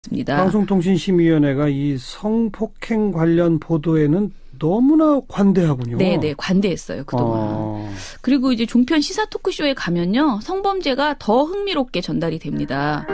있습니다. 방송통신심의위원회가 이 성폭행 관련 보도에는 너무나 관대하군요. 네, 관대했어요, 그동안. 그리고 이제 종편 시사 토크쇼에 가면요, 성범죄가 더 흥미롭게 전달이 됩니다.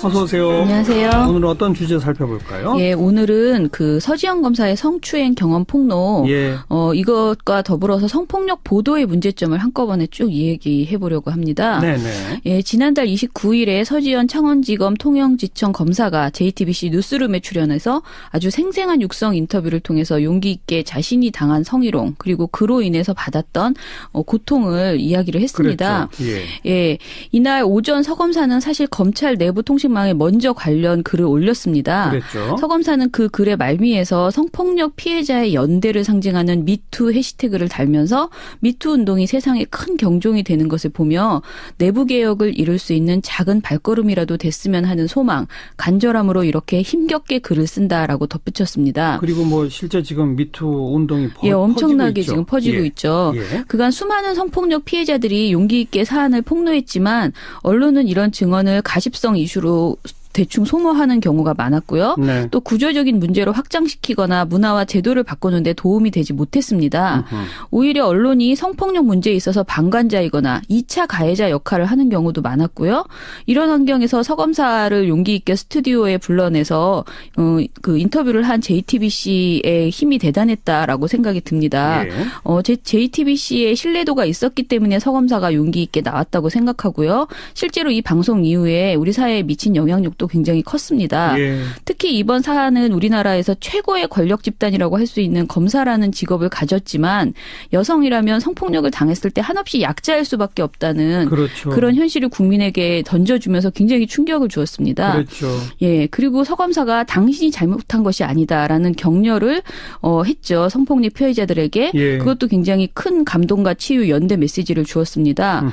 어서 오세요. 안녕하세요. 오늘은 어떤 주제 살펴볼까요? 예, 오늘은 그 서지현 검사의 성추행 경험 폭로, 예. 이것과 더불어서 성폭력 보도의 문제점을 한꺼번에 쭉 이야기해 보려고 합니다. 네네. 예, 지난달 29일에 서지현 창원지검 통영지청 검사가 JTBC 뉴스룸에 출연해서 아주 생생한 육성 인터뷰를 통해서 용기 있게 자신이 당한 성희롱, 그리고 그로 인해서 받았던 고통을 이야기를 했습니다. 그랬죠. 예. 예, 이날 오전 서 검사는 사실 검찰 내부 통신망에 먼저 관련 글을 올렸습니다. 그랬죠. 서 검사는 그 글의 말미에서 성폭력 피해자의 연대를 상징하는 미투 해시태그를 달면서 미투 운동이 세상에 큰 경종이 되는 것을 보며 내부 개혁을 이룰 수 있는 작은 발걸음이라도 됐으면 하는 소망, 간절함으로 이렇게 힘겹게 글을 쓴다라고 덧붙였습니다. 그리고 뭐 실제 지금 미투 운동이 엄청나게 있죠. 지금 퍼지고 있죠. 예. 그간 수많은 성폭력 피해자들이 용기 있게 사안을 폭로했지만 언론은 이런 증언을 가십성 이슈로 대충 소모하는 경우가 많았고요. 네. 또 구조적인 문제로 확장시키거나 문화와 제도를 바꾸는 데 도움이 되지 못했습니다. 오히려 언론이 성폭력 문제에 있어서 방관자이거나 2차 가해자 역할을 하는 경우도 많았고요. 이런 환경에서 서 검사를 용기 있게 스튜디오에 불러내서 그 인터뷰를 한 JTBC의 힘이 대단했다라고 생각이 듭니다. 예. JTBC의 신뢰도가 있었기 때문에 서 검사가 용기 있게 나왔다고 생각하고요. 실제로 이 방송 이후에 우리 사회에 미친 영향력도 굉장히 컸습니다. 예. 특히 이번 사안은 우리나라에서 최고의 권력 집단이라고 할 수 있는 검사라는 직업을 가졌지만 여성이라면 성폭력을 당했을 때 한없이 약자일 수밖에 없다는 그렇죠. 그런 현실을 국민에게 던져주면서 굉장히 충격을 주었습니다. 그렇죠. 예, 그리고 서 검사가 당신이 잘못한 것이 아니다라는 격려를 했죠. 성폭력 피해자들에게. 예. 그것도 굉장히 큰 감동과 치유 연대 메시지를 주었습니다.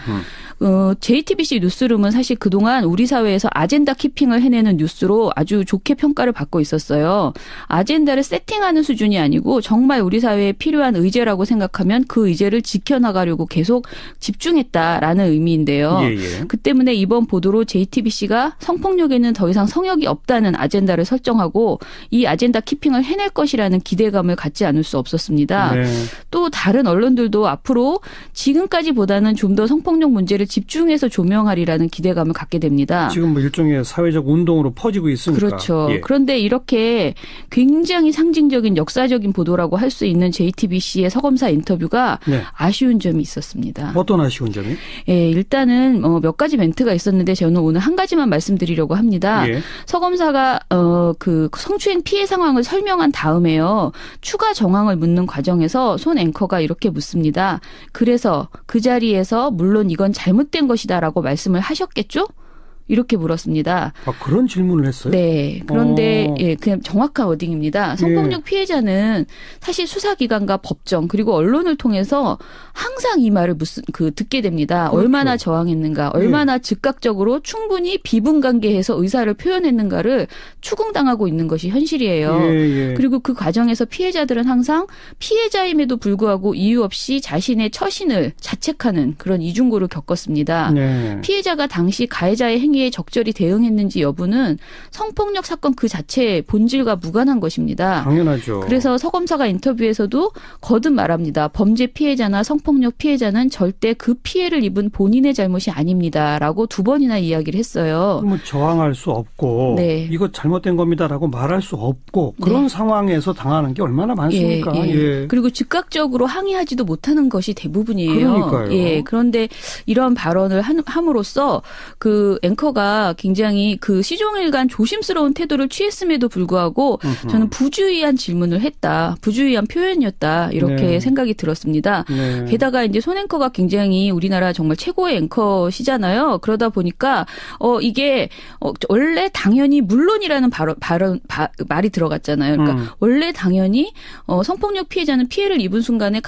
JTBC 뉴스룸은 사실 그동안 우리 사회에서 아젠다 키핑을 해내는 뉴스로 아주 좋게 평가를 받고 있었어요. 아젠다를 세팅하는 수준이 아니고 정말 우리 사회에 필요한 의제라고 생각하면 그 의제를 지켜나가려고 계속 집중했다라는 의미인데요. 예. 그 때문에 이번 보도로 JTBC가 성폭력에는 더 이상 성역이 없다는 아젠다를 설정하고 이 아젠다 키핑을 해낼 것이라는 기대감을 갖지 않을 수 없었습니다. 네. 또 다른 언론들도 앞으로 지금까지보다는 좀 더 성폭력 문제를 집중해서 조명하리라는 기대감을 갖게 됩니다. 지금 뭐 일종의 사회적 운동으로 퍼지고 있으니까. 그렇죠. 예. 그런데 이렇게 굉장히 상징적인 역사적인 보도라고 할 수 있는 JTBC의 서 검사 인터뷰가 네. 아쉬운 점이 있었습니다. 어떤 아쉬운 점이? 예, 일단은 몇 가지 멘트가 있었는데 저는 오늘 한 가지만 말씀드리려고 합니다. 예. 서 검사가 그 성추행 피해 상황을 설명한 다음에요. 추가 정황을 묻는 과정에서 손 앵커가 이렇게 묻습니다. 그래서 그 자리에서 물론 이건 잘못된 것이다라고 말씀을 하셨겠죠? 이렇게 물었습니다. 아, 그런 질문을 했어요? 네. 그런데 예, 그냥 정확한 워딩입니다. 성폭력 피해자는 사실 수사기관과 법정 그리고 언론을 통해서 항상 이 말을 듣게 됩니다. 그렇죠. 얼마나 저항했는가, 얼마나 즉각적으로 충분히 비분관계해서 의사를 표현했는가를 추궁당하고 있는 것이 현실이에요. 예. 그리고 그 과정에서 피해자들은 항상 피해자임에도 불구하고 이유 없이 자신의 처신을 자책하는 그런 이중고를 겪었습니다. 네. 피해자가 당시 가해자의 행위에 적절히 대응했는지 여부는 성폭력 사건 그 자체의 본질과 무관한 것입니다. 당연하죠. 그래서 서 검사가 인터뷰에서도 거듭 말합니다. 범죄 피해자나 성폭력 피해자는 절대 그 피해를 입은 본인의 잘못이 아닙니다라고 2번이나 이야기를 했어요. 뭐 저항할 수 없고 네. 이거 잘못된 겁니다라고 말할 수 없고 그런 네. 상황에서 당하는 게 얼마나 많습니까? 예. 그리고 즉각적으로 항의하지도 못하는 것이 대부분이에요. 그러니까요. 예. 그런데 이런 발언을 함으로써 그 앵커가 굉장히 그 시종일관 조심스러운 태도를 취했음에도 불구하고 저는 부주의한 질문을 했다. 부주의한 표현이었다. 이렇게 네. 생각이 들었습니다. 네. 게다가 이제 손 앵커가 굉장히 우리나라 정말 최고의 앵커시잖아요. 그러다 보니까 이게 원래 당연히 물론이라는 말이 들어갔잖아요. 그러니까 원래 당연히 성폭력 피해자는 피해를 입은 순간에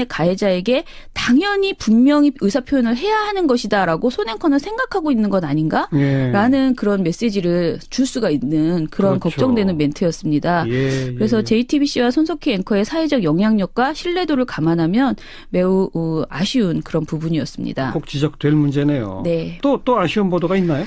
가해자에게 당연히 분명히 의사 표현을 해야 하는 것이다라고 손 앵커는 생각하고 있는 것 것 아닌가라는 그런 메시지를 줄 수가 있는 그런 그렇죠. 걱정되는 멘트였습니다. 그래서 JTBC와 손석희 앵커의 사회적 영향력과 신뢰도를 감안하면 매우 아쉬운 그런 부분이었습니다. 꼭 지적될 문제네요. 네. 또 아쉬운 보도가 있나요?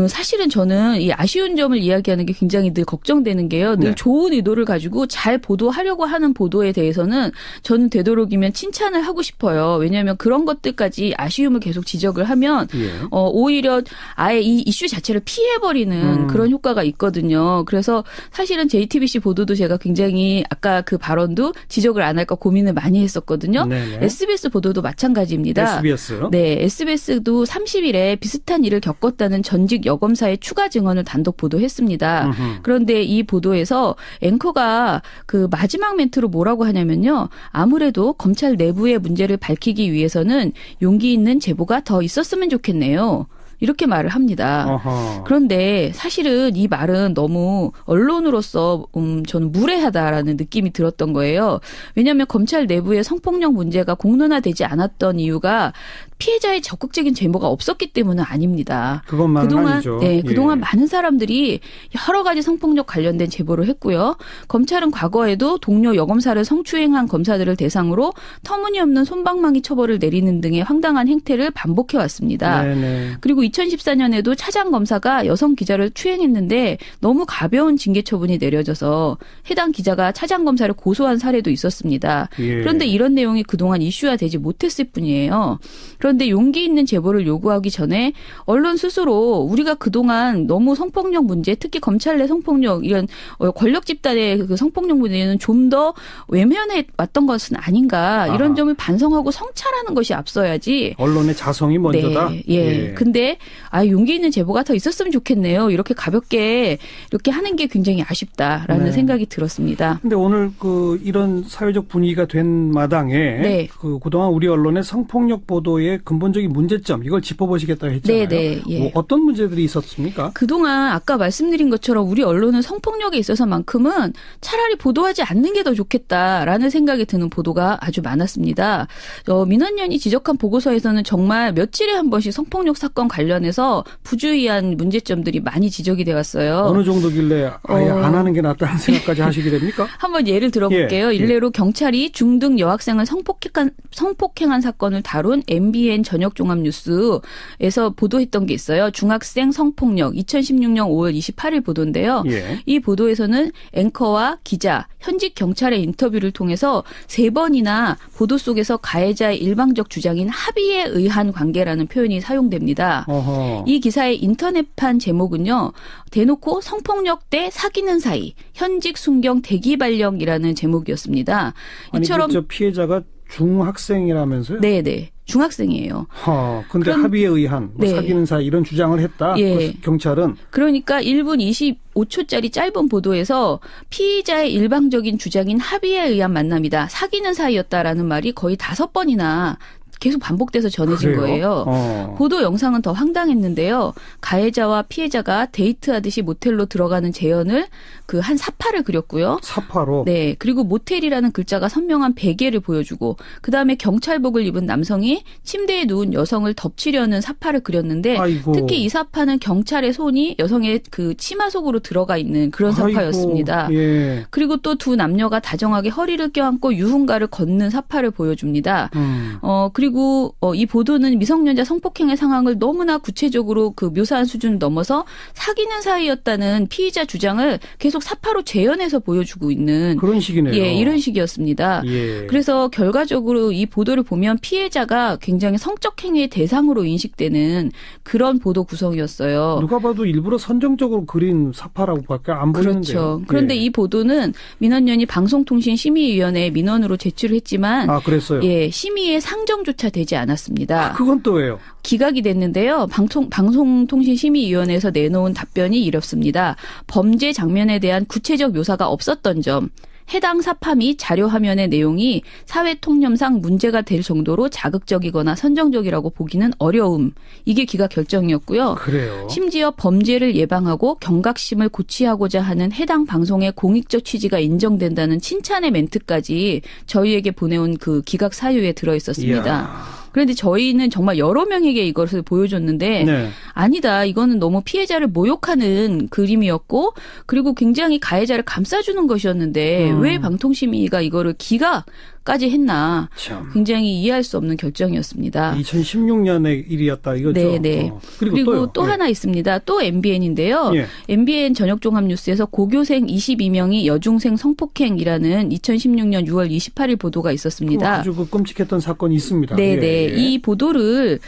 사실은 저는 이 아쉬운 점을 이야기하는 게 굉장히 늘 걱정되는 게요. 늘 네. 좋은 의도를 가지고 잘 보도하려고 하는 보도에 대해서는 저는 되도록이면 칭찬을 하고 싶어요. 왜냐하면 그런 것들까지 아쉬움을 계속 지적을 하면 오히려 아예 이 이슈 자체를 피해버리는 그런 효과가 있거든요. 그래서 사실은 JTBC 보도도 제가 굉장히 아까 그 발언도 지적을 안 할까 고민을 많이 했었거든요. 네네. SBS 보도도 마찬가지입니다. SBS요? 네, SBS도 30일에 비슷한 일을 겪었다는 전직 여검사의 추가 증언을 단독 보도했습니다. 그런데 이 보도에서 앵커가 그 마지막 멘트로 뭐라고 하냐면요. 아무래도 검찰 내부의 문제를 밝히기 위해서는 용기 있는 제보가 더 있었으면 좋겠네요. 이렇게 말을 합니다. 어허. 그런데 사실은 이 말은 너무 언론으로서 저는 무례하다라는 느낌이 들었던 거예요. 왜냐하면 검찰 내부의 성폭력 문제가 공론화되지 않았던 이유가 피해자의 적극적인 제보가 없었기 때문은 아닙니다. 그것만은 아니죠. 네, 그동안 많은 사람들이 여러 가지 성폭력 관련된 제보를 했고요. 검찰은 과거에도 동료 여검사를 성추행한 검사들을 대상으로 터무니없는 솜방망이 처벌을 내리는 등의 황당한 행태를 반복해 왔습니다. 네네. 그리고 2014년에도 차장 검사가 여성 기자를 추행했는데 너무 가벼운 징계 처분이 내려져서 해당 기자가 차장 검사를 고소한 사례도 있었습니다. 그런데 이런 내용이 그동안 이슈화되지 못했을 뿐이에요. 그런데 용기 있는 제보를 요구하기 전에 언론 스스로 우리가 그동안 너무 성폭력 문제, 특히 검찰 내 성폭력 이런 권력 집단의 그 성폭력 문제는 좀 더 외면해 왔던 것은 아닌가 이런 점을 반성하고 성찰하는 것이 앞서야지. 언론의 자성이 먼저다. 네, 예. 근데 용기 있는 제보가 더 있었으면 좋겠네요. 이렇게 가볍게 이렇게 하는 게 굉장히 아쉽다라는 생각이 들었습니다. 근데 오늘 이런 사회적 분위기가 된 마당에 그동안 우리 언론의 성폭력 보도의 근본적인 문제점 이걸 짚어보시겠다고 했잖아요. 예. 어떤 문제들이 있었습니까? 그동안 아까 말씀드린 것처럼 우리 언론은 성폭력에 있어서만큼은 차라리 보도하지 않는 게 더 좋겠다라는 생각이 드는 보도가 아주 많았습니다. 민원연이 지적한 보고서에서는 정말 며칠에 한 번씩 성폭력 사건 관련해서 부주의한 문제점들이 많이 지적이 되어 왔어요. 어느 정도길래 아예 안 하는 게 낫다는 생각까지 하시게 됩니까? 한번 예를 들어볼게요. 일례로 경찰이 중등 여학생을 성폭행한 사건을 다룬 MBN 저녁 종합 뉴스에서 보도했던 게 있어요. 중학생 성폭력 2016년 5월 28일 보도인데요. 이 보도에서는 앵커와 기자, 현직 경찰의 인터뷰를 통해서 3번이나 보도 속에서 가해자의 일방적 주장인 합의에 의한 관계라는 표현이 사용됩니다. 이 기사의 인터넷판 제목은요. 대놓고 성폭력 때 사귀는 사이, 현직 순경 대기 발령이라는 제목이었습니다. 이처럼 저 피해자가 중학생이라면서요? 네네. 중학생이에요. 근데 합의에 의한 사귀는 사이 이런 주장을 했다. 경찰은. 그러니까 1분 25초짜리 짧은 보도에서 피의자의 일방적인 주장인 합의에 의한 만남이다. 사귀는 사이였다라는 말이 거의 5번이나 계속 반복돼서 전해진 거예요. 보도 영상은 더 황당했는데요. 가해자와 피해자가 데이트하듯이 모텔로 들어가는 재현을 한 사파를 그렸고요. 사파로? 네. 그리고 모텔이라는 글자가 선명한 베개를 보여주고 그다음에 경찰복을 입은 남성이 침대에 누운 여성을 덮치려는 사파를 그렸는데 특히 이 사파는 경찰의 손이 여성의 그 치마 속으로 들어가 있는 그런 사파였습니다. 그리고 또 두 남녀가 다정하게 허리를 껴안고 유흥가를 걷는 사파를 보여줍니다. 그리고 이 보도는 미성년자 성폭행의 상황을 너무나 구체적으로 묘사한 수준을 넘어서 사귀는 사이였다는 피의자 주장을 계속 사파로 재현해서 보여주고 있는 그런 식이네요. 이런 식이었습니다. 그래서 결과적으로 이 보도를 보면 피해자가 굉장히 성적 행위의 대상으로 인식되는 그런 보도 구성이었어요. 누가 봐도 일부러 선정적으로 그린 사파라고밖에 안 보이는데요. 그렇죠. 그런데 이 보도는 민원연이 방송통신심의위원회에 민원으로 제출을 했지만 그랬어요. 심의의 상정조차 되지 않았습니다. 그건 또 왜요? 기각이 됐는데요. 방송통신심의위원회에서 내놓은 답변이 이렇습니다. 범죄 장면에 대한 구체적 묘사가 없었던 점. 해당 사파 및 자료 화면의 내용이 사회 통념상 문제가 될 정도로 자극적이거나 선정적이라고 보기는 어려움. 이게 기각 결정이었고요. 그래요. 심지어 범죄를 예방하고 경각심을 고취하고자 하는 해당 방송의 공익적 취지가 인정된다는 칭찬의 멘트까지 저희에게 보내온 그 기각 사유에 들어 있었습니다. 그런데 저희는 정말 여러 명에게 이것을 보여줬는데 네. 아니다. 이거는 너무 피해자를 모욕하는 그림이었고 그리고 굉장히 가해자를 감싸주는 것이었는데 왜 방통심의가 이거를 기각까지 했나 참. 굉장히 이해할 수 없는 결정이었습니다. 2016년의 일이었다 이거죠. 네네. 그리고 또 하나 있습니다. 또 MBN인데요. 예. MBN 저녁종합뉴스에서 고교생 22명이 여중생 성폭행이라는 2016년 6월 28일 보도가 있었습니다. 아주 끔찍했던 사건이 있습니다. 네네. 예. 이 보도를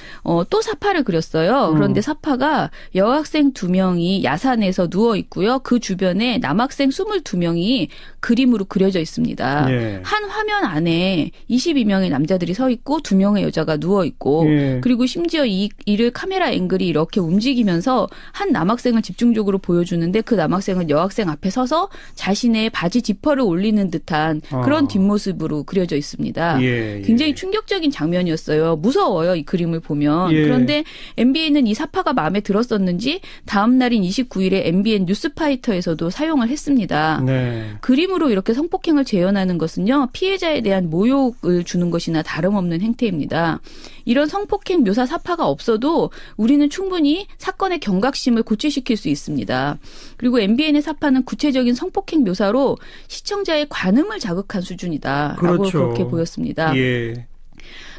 또 사파를 그렸어요. 그런데 사파가 여학생 2명이 야산에서 누워 있고요. 그 주변에 남학생 22명이 그림으로 그려져 있습니다. 예. 한 화면 안에 22명의 남자들이 서 있고 2명의 여자가 누워 있고 예. 그리고 심지어 이를 카메라 앵글이 이렇게 움직이면서 한 남학생을 집중적으로 보여주는데 그 남학생은 여학생 앞에 서서 자신의 바지 지퍼를 올리는 듯한 그런 뒷모습으로 그려져 있습니다. 예. 굉장히 충격적인 장면이었어요. 무서워요. 이 그림을 보면. 예. 그런데 MBN은 이 사파가 마음에 들었었는지 다음 날인 29일에 MBN 뉴스파이터에서도 사용을 했습니다. 네. 그림으로 이렇게 성폭행을 재현하는 것은요. 피해자에 대한 모욕을 주는 것이나 다름없는 행태입니다. 이런 성폭행 묘사 사파가 없어도 우리는 충분히 사건의 경각심을 고취시킬 수 있습니다. 그리고 MBN의 사파는 구체적인 성폭행 묘사로 시청자의 관음을 자극한 수준이다. 라고 그렇죠. 그렇게 보였습니다. 예.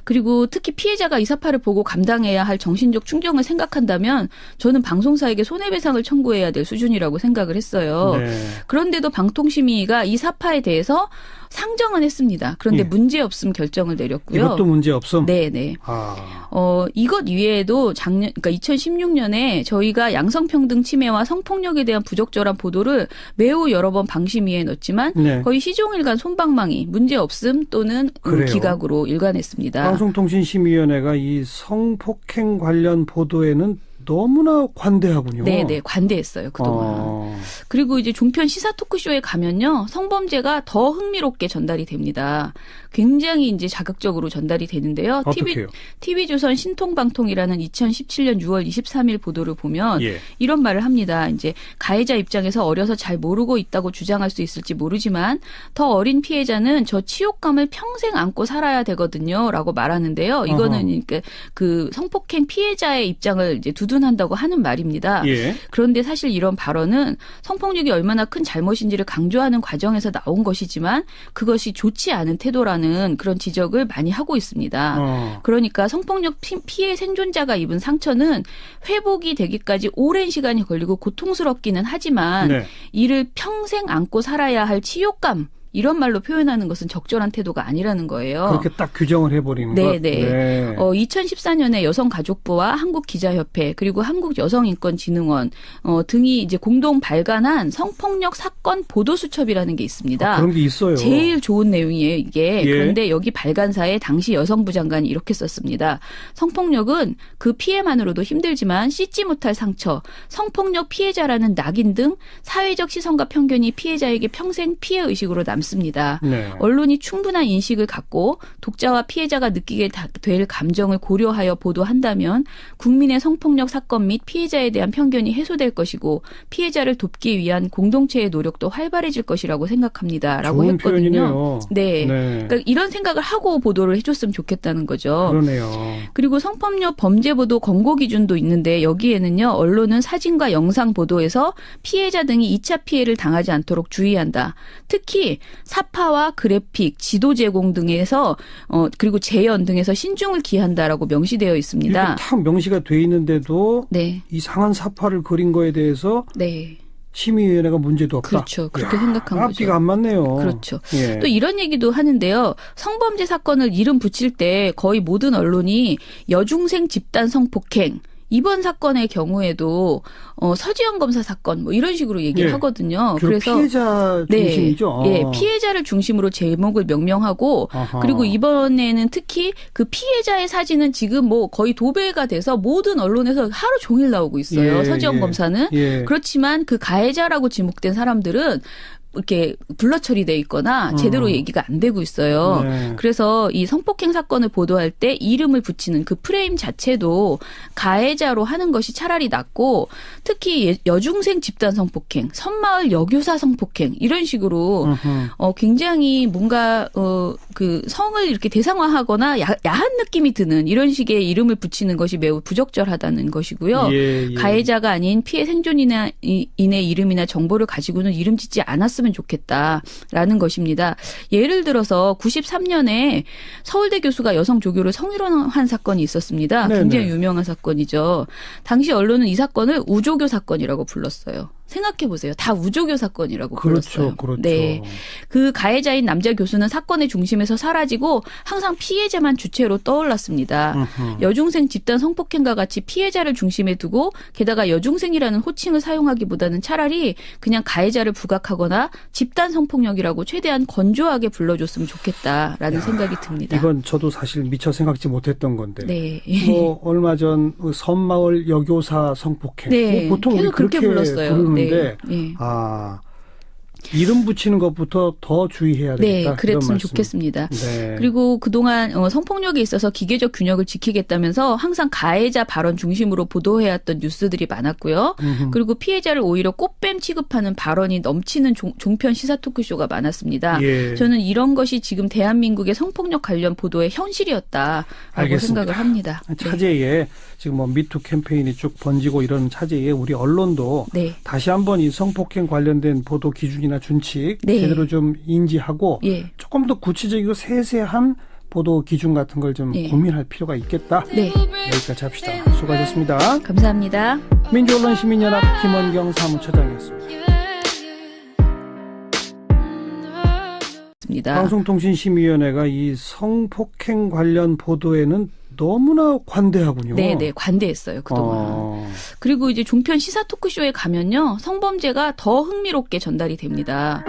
그리고 특히 피해자가 이 사파를 보고 감당해야 할 정신적 충격을 생각한다면 저는 방송사에게 손해배상을 청구해야 될 수준이라고 생각을 했어요. 네. 그런데도 방통심의가 이 사파에 대해서 상정은 했습니다. 그런데 예. 문제없음 결정을 내렸고요. 이것도 문제없음? 네네. 이것 이외에도 그러니까 2016년에 저희가 양성평등 침해와 성폭력에 대한 부적절한 보도를 매우 여러 번 방심위에 넣었지만 네. 거의 시종일관 솜방망이 문제없음 또는 그래요. 기각으로 일관했습니다. 방송통신심의위원회가 이 성폭행 관련 보도에는 너무나 관대하군요. 네네, 관대했어요, 그동안. 그리고 이제 종편 시사 토크쇼에 가면요, 성범죄가 더 흥미롭게 전달이 됩니다. 굉장히 이제 자극적으로 전달이 되는데요. 어떻게요? TV조선 신통방통이라는 2017년 6월 23일 보도를 보면 예. 이런 말을 합니다. 이제 가해자 입장에서 어려서 잘 모르고 있다고 주장할 수 있을지 모르지만 더 어린 피해자는 저 치욕감을 평생 안고 살아야 되거든요. 라고 말하는데요. 이거는 그러니까 그 성폭행 피해자의 입장을 이제 두둔한다고 하는 말입니다. 예. 그런데 사실 이런 발언은 성폭력이 얼마나 큰 잘못인지를 강조하는 과정에서 나온 것이지만 그것이 좋지 않은 태도라는 그런 지적을 많이 하고 있습니다. 그러니까 성폭력 피해 생존자가 입은 상처는 회복이 되기까지 오랜 시간이 걸리고 고통스럽기는 하지만 네. 이를 평생 안고 살아야 할 치욕감 이런 말로 표현하는 것은 적절한 태도가 아니라는 거예요. 그렇게 딱 규정을 해버리는 것. 네. 2014년에 여성가족부와 한국기자협회 그리고 한국여성인권진흥원 등이 이제 공동 발간한 성폭력 사건 보도수첩이라는 게 있습니다. 그런 게 있어요. 제일 좋은 내용이에요, 이게. 예. 그런데 여기 발간사에 당시 여성부 장관이 이렇게 썼습니다. 성폭력은 그 피해만으로도 힘들지만 씻지 못할 상처, 성폭력 피해자라는 낙인 등 사회적 시선과 편견이 피해자에게 평생 피해의식으로 남습니다. 네. 언론이 충분한 인식을 갖고 독자와 피해자가 느끼게 될 감정을 고려하여 보도한다면 국민의 성폭력 사건 및 피해자에 대한 편견이 해소될 것이고 피해자를 돕기 위한 공동체의 노력도 활발해질 것이라고 생각합니다. 라고 좋은 했거든요. 표현이네요. 네. 네. 그러니까 이런 생각을 하고 보도를 해줬으면 좋겠다는 거죠. 그러네요. 그리고 성폭력 범죄 보도 권고 기준도 있는데 여기에는요. 언론은 사진과 영상 보도에서 피해자 등이 2차 피해를 당하지 않도록 주의한다. 특히 사파와 그래픽, 지도 제공 등에서 그리고 재현 등에서 신중을 기한다라고 명시되어 있습니다. 이렇게 탁 명시가 돼 있는데도 네. 이상한 사파를 그린 거에 대해서 네. 심의위원회가 문제도 없다. 그렇죠. 그렇게 생각한 거죠. 앞뒤가 안 맞네요. 그렇죠. 예. 또 이런 얘기도 하는데요. 성범죄 사건을 이름 붙일 때 거의 모든 언론이 여중생 집단 성폭행 이번 사건의 경우에도 서지현 검사 사건 뭐 이런 식으로 얘기를 하거든요. 그래서 피해자 중심이죠. 네, 피해자를 중심으로 제목을 명명하고 아하. 그리고 이번에는 특히 그 피해자의 사진은 지금 뭐 거의 도배가 돼서 모든 언론에서 하루 종일 나오고 있어요. 서지현 검사는. 그렇지만 그 가해자라고 지목된 사람들은 이렇게 블러 처리돼 있거나 제대로 얘기가 안 되고 있어요. 네. 그래서 이 성폭행 사건을 보도할 때 이름을 붙이는 그 프레임 자체도 가해자로 하는 것이 차라리 낫고 특히 여중생 집단 성폭행, 섬마을 여교사 성폭행 이런 식으로 굉장히 뭔가 그 성을 이렇게 대상화하거나 야한 느낌이 드는 이런 식의 이름을 붙이는 것이 매우 부적절하다는 것이고요. 예. 가해자가 아닌 피해 생존인의 이름이나 정보를 가지고는 이름 짓지 않았으면 좋겠다라는 것입니다. 예를 들어서 93년에 서울대 교수가 여성 조교를 성희롱한 사건이 있었습니다. 네네. 굉장히 유명한 사건이죠. 당시 언론은 이 사건을 우조교 사건이라고 불렀어요. 생각해 보세요. 다 우조교 사건이라고 불렀어요. 그렇죠. 네, 그 가해자인 남자 교수는 사건의 중심에서 사라지고 항상 피해자만 주체로 떠올랐습니다. 여중생 집단 성폭행과 같이 피해자를 중심에 두고 게다가 여중생이라는 호칭을 사용하기보다는 차라리 그냥 가해자를 부각하거나 집단 성폭력이라고 최대한 건조하게 불러줬으면 좋겠다라는 생각이 듭니다. 이건 저도 사실 미처 생각지 못했던 건데. 네. 뭐 얼마 전 섬마을 여교사 성폭행. 네. 뭐 보통 우리 그렇게 불렀어요. 부르는데 네. 이름 붙이는 것부터 더 주의해야 되겠다. 네, 그랬으면 좋겠습니다. 네. 그리고 그동안 성폭력에 있어서 기계적 균형을 지키겠다면서 항상 가해자 발언 중심으로 보도해왔던 뉴스들이 많았고요. 그리고 피해자를 오히려 꽃뱀 취급하는 발언이 넘치는 종편 시사 토크쇼가 많았습니다. 예. 저는 이런 것이 지금 대한민국의 성폭력 관련 보도의 현실이었다라고 알겠습니다. 생각을 합니다. 차제에 지금 뭐 미투 캠페인이 쭉 번지고 이런 차제에 우리 언론도 네. 다시 한번 이 성폭행 관련된 보도 기준이나 준칙 네. 제대로 좀 인지하고 예. 조금 더 구체적이고 세세한 보도 기준 같은 걸 좀 네. 고민할 필요가 있겠다. 네. 여기까지 합시다. 수고하셨습니다. 감사합니다. 민주언론시민연합 김원경 사무처장이었습니다. 방송통신심의위원회가 이 성폭행 관련 보도에는 너무나 관대하군요. 네, 관대했어요, 그동안. 그리고 이제 종편 시사 토크쇼에 가면요, 성범죄가 더 흥미롭게 전달이 됩니다.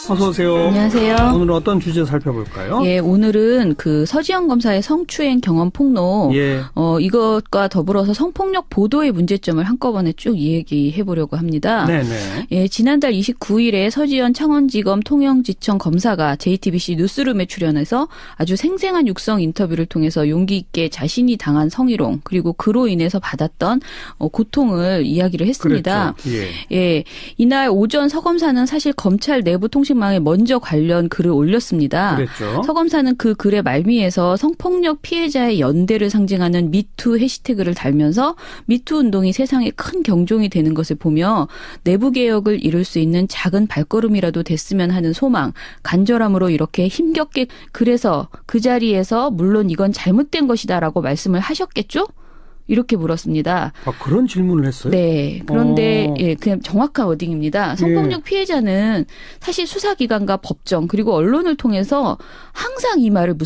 어서 오세요. 안녕하세요. 오늘은 어떤 주제 살펴볼까요? 예, 오늘은 그 서지영 검사의 성추행 경험 폭로, 예. 이것과 더불어서 성폭력 보도의 문제점을 한꺼번에 쭉 얘기해 보려고 합니다. 네네. 예, 지난달 29일에 서지현 창원지검 통영지청 검사가 JTBC 뉴스룸에 출연해서 아주 생생한 육성 인터뷰를 통해서 용기 있게 자신이 당한 성희롱 그리고 그로 인해서 받았던 고통을 이야기를 했습니다. 그랬죠. 예, 이날 오전 서 검사는 사실 검찰 내부 통신망에 먼저 관련 글을 올렸습니다. 그랬죠. 서 검사는 그 글의 말미에서 성폭력 피해자의 연대를 상징하는 미투 해시태그를 달면서 미투 운동이 세상에 큰 경종이 되는 것을 보며 내부 개혁을 이룰 수 있는 작은 발걸음이라도 됐으면 하는 소망, 간절함으로 이렇게 힘겹게 그래서 그 자리에서 물론 이건 잘못된 것이다라고 말씀을 하셨겠죠? 이렇게 물었습니다. 그런 질문을 했어요? 네. 그런데 예, 그냥 정확한 워딩입니다. 성폭력 피해자는 사실 수사기관과 법정 그리고 언론을 통해서 항상 이 말을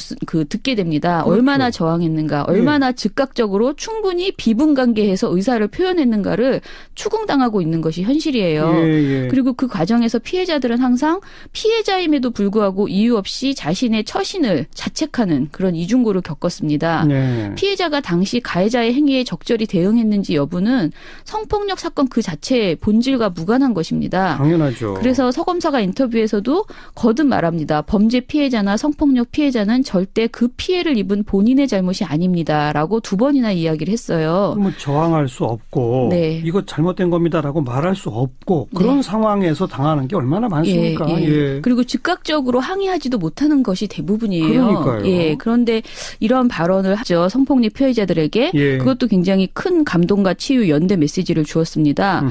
듣게 됩니다. 그렇죠. 얼마나 저항했는가, 얼마나 즉각적으로 충분히 비분관계해서 의사를 표현했는가를 추궁당하고 있는 것이 현실이에요. 예. 그리고 그 과정에서 피해자들은 항상 피해자임에도 불구하고 이유 없이 자신의 처신을 자책하는 그런 이중고를 겪었습니다. 네. 피해자가 당시 가해자의 행위에 적절히 대응했는지 여부는 성폭력 사건 그 자체의 본질과 무관한 것입니다. 당연하죠. 그래서 서 검사가 인터뷰에서도 거듭 말합니다. 범죄 피해자나 성폭력 피해자는 절대 그 피해를 입은 본인의 잘못이 아닙니다라고 2번이나 이야기를 했어요. 뭐 저항할 수 없고 네. 이거 잘못된 겁니다라고 말할 수 없고 그런 네. 상황에서 당하는 게 얼마나 많습니까? 예. 그리고 즉각적으로 항의하지도 못하는 것이 대부분이에요. 그러니까요. 예. 그런데 이런 발언을 하죠. 성폭력 피해자들에게. 예. 그것도 굉장히 큰 감동과 치유 연대 메시지를 주었습니다.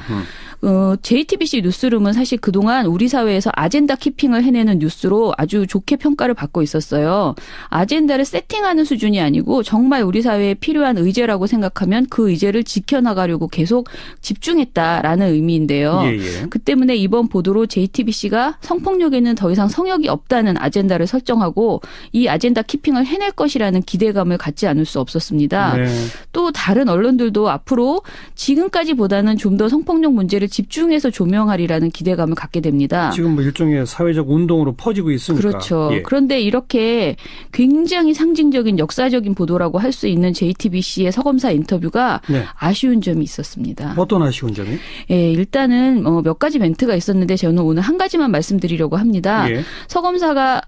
JTBC 뉴스룸은 사실 그동안 우리 사회에서 아젠다 키핑을 해내는 뉴스로 아주 좋게 평가를 받고 있었어요. 아젠다를 세팅하는 수준이 아니고 정말 우리 사회에 필요한 의제라고 생각하면 그 의제를 지켜나가려고 계속 집중했다라는 의미인데요. 예. 그 때문에 이번 보도로 JTBC가 성폭력에는 더 이상 성역이 없다는 아젠다를 설정하고 이 아젠다 키핑을 해낼 것이라는 기대감을 갖지 않을 수 없었습니다. 네. 또 다른 언론들도 앞으로 지금까지보다는 좀 더 성폭력 문제를 집중해서 조명하리라는 기대감을 갖게 됩니다. 지금 뭐 일종의 사회적 운동으로 퍼지고 있으니까. 그렇죠. 예. 그런데 이렇게 굉장히 상징적인 역사적인 보도라고 할 수 있는 JTBC의 서검사 인터뷰가 네. 아쉬운 점이 있었습니다. 어떤 아쉬운 점이? 예, 일단은 몇 가지 멘트가 있었는데 저는 오늘 한 가지만 말씀드리려고 합니다. 예. 서검사가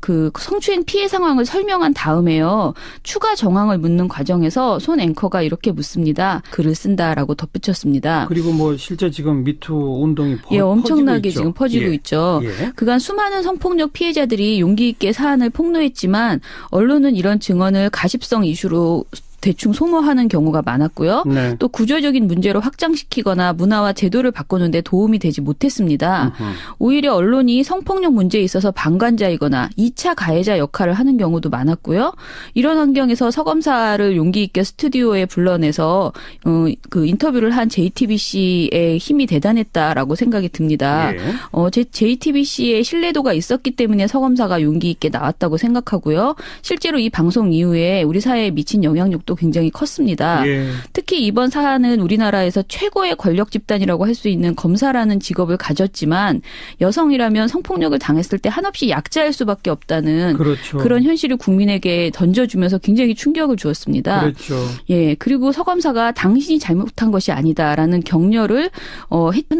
그 성추행 피해 상황을 설명한 다음에요. 추가 정황을 묻는 과정에서 손 앵커가 이렇게 묻습니다. 글을 쓴다라고 덧붙였습니다. 그리고 뭐 실제 지금 미투 운동이 엄청나게 있죠. 지금 퍼지고 예. 있죠. 예. 그간 수많은 성폭력 피해자들이 용기 있게 사안을 폭로했지만 언론은 이런 증언을 가십성 이슈로 대충 소모하는 경우가 많았고요. 네. 또 구조적인 문제로 확장시키거나 문화와 제도를 바꾸는데 도움이 되지 못했습니다. 오히려 언론이 성폭력 문제에 있어서 방관자이거나 2차 가해자 역할을 하는 경우도 많았고요. 이런 환경에서 서검사를 용기 있게 스튜디오에 불러내서 그 인터뷰를 한 JTBC의 힘이 대단했다라고 생각이 듭니다. 예. JTBC의 신뢰도가 있었기 때문에 서검사가 용기 있게 나왔다고 생각하고요. 실제로 이 방송 이후에 우리 사회에 미친 영향력도 굉장히 컸습니다. 예. 특히 이번 사안은 우리나라에서 최고의 권력 집단이라고 할 수 있는 검사라는 직업을 가졌지만 여성이라면 성폭력을 당했을 때 한없이 약자일 수밖에 없다는 그렇죠. 그런 현실을 국민에게 던져주면서 굉장히 충격을 주었습니다. 그렇죠. 예, 그리고 서검사가 당신이 잘못한 것이 아니다라는 격려를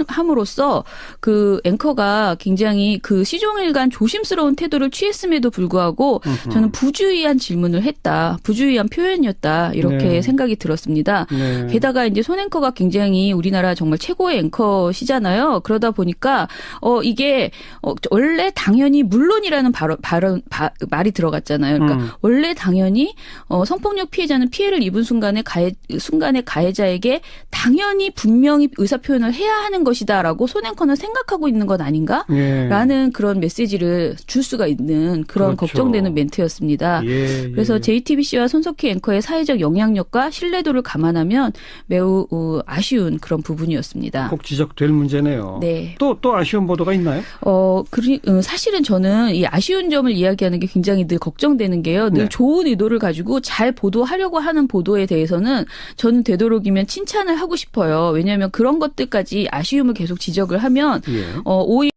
함으로써 그 앵커가 굉장히 그 시종일관 조심스러운 태도를 취했음에도 불구하고 저는 부주의한 질문을 했다. 부주의한 표현이었다. 이렇게 네. 생각이 들었습니다. 네. 게다가 이제 손 앵커가 굉장히 우리나라 정말 최고의 앵커시잖아요. 그러다 보니까 이게 원래 당연히 물론이라는 말이 들어갔잖아요. 그러니까 원래 당연히 성폭력 피해자는 피해를 입은 순간에 가해자에게 당연히 분명히 의사 표현을 해야 하는 것이다라고 손 앵커는 생각하고 있는 것 아닌가라는 예. 그런 메시지를 줄 수가 있는 그런 그렇죠. 걱정되는 멘트였습니다. 예, 예. 그래서 JTBC와 손석희 앵커의 사회적 영향력과 신뢰도를 감안하면 매우 아쉬운 그런 부분이었습니다. 꼭 지적될 문제네요. 네. 또 아쉬운 보도가 있나요? 사실은 저는 이 아쉬운 점을 이야기하는 게 굉장히 늘 걱정되는 게요. 늘 네. 좋은 의도를 가지고 잘 보도하려고 하는 보도에 대해서는 저는 되도록이면 칭찬을 하고 싶어요. 왜냐하면 그런 것들까지 아쉬움을 계속 지적을 하면 오히려